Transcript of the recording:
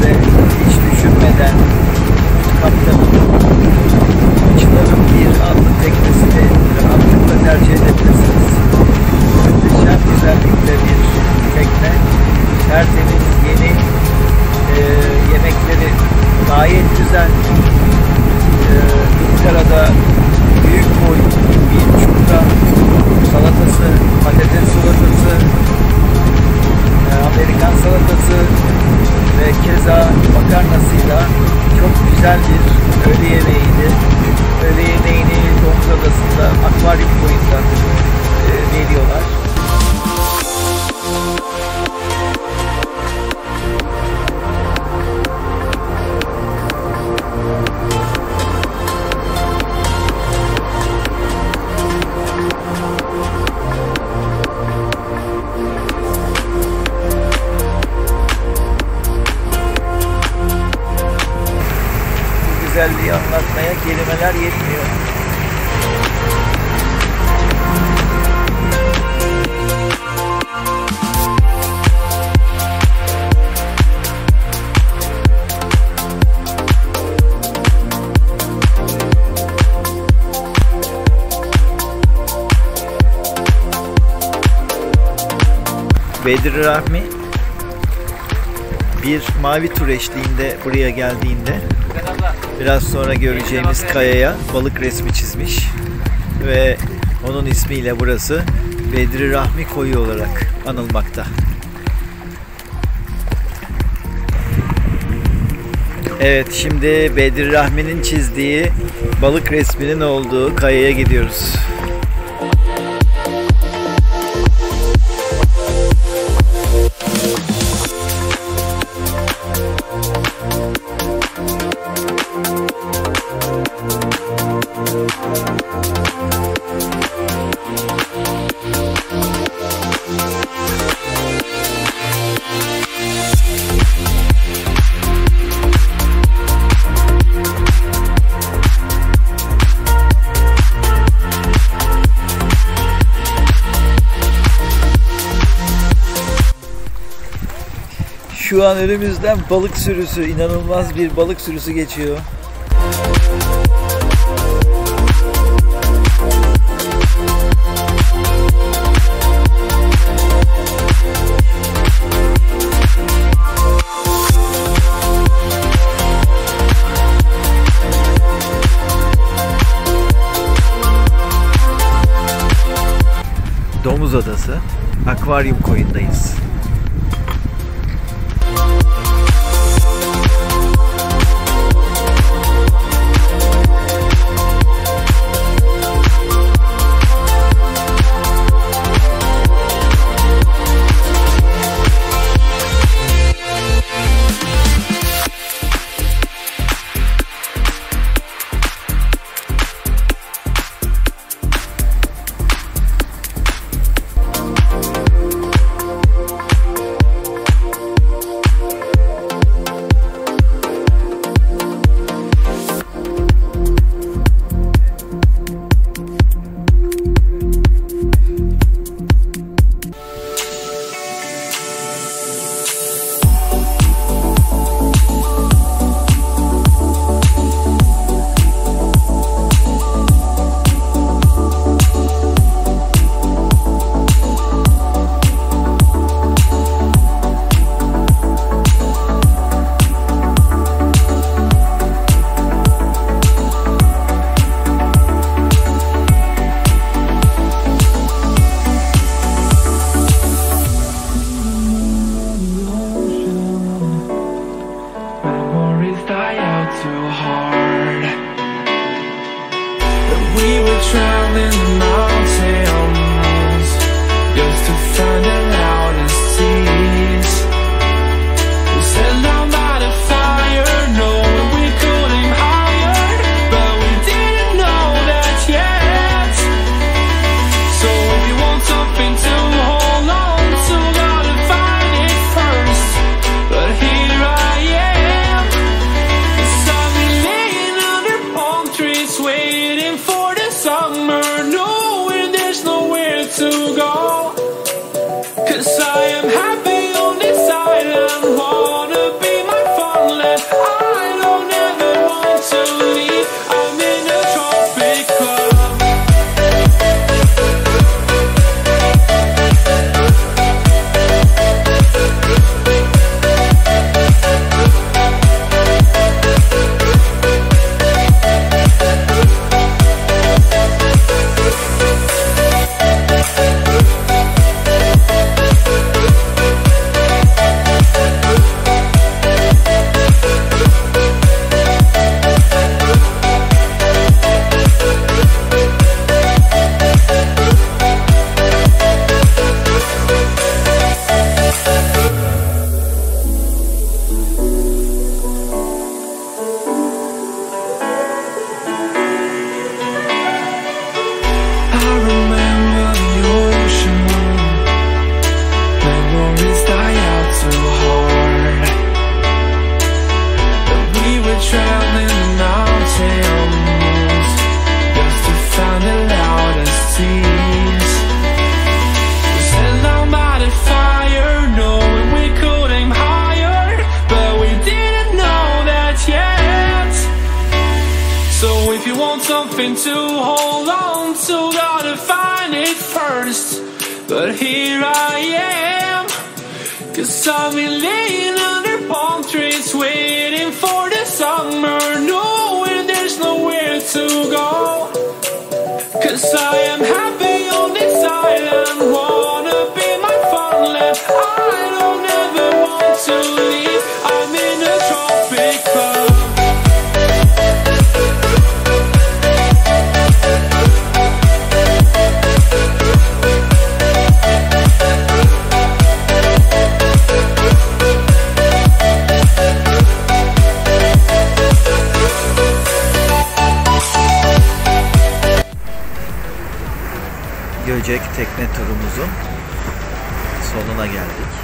ve hiç düşünmeden kaptanın uçların bir adlı teknesini rahatlıkla tercih edebilirsiniz. Muhteşem güzellikte bir tekne, tertemiz, yeni, yemekleri gayet güzel. Karada büyük boy bir çupra salatası, patates salatası, Amerikan salatası ve keza makarnasıyla çok güzel bir öğle yemeğiydi. Öğle yemeğini Domuz Adası'nda akvaryum koyunda veriyorlar. Güzelliği anlatmaya kelimeler yetmiyor. Bedir Rahmi bir mavi tur eşliğinde buraya geldiğinde biraz sonra göreceğimiz kayaya balık resmi çizmiş ve onun ismiyle burası Bedri Rahmi Koyu olarak anılmakta. Evet, şimdi Bedri Rahmi'nin çizdiği balık resminin olduğu kayaya gidiyoruz. Şu an önümüzden balık sürüsü, inanılmaz bir balık sürüsü geçiyor. Domuz Adası, akvaryum koyundayız. If you want something to hold on to, gotta find it first. But here I am, 'cause I've been laying under palm trees, waiting for the summer, knowing there's nowhere to go. 'Cause I am happy on this island, wanna be my farmland. I don't ever want to leave, I'm in a tropic club. Göcek Tekne Turumuzun sonuna geldik.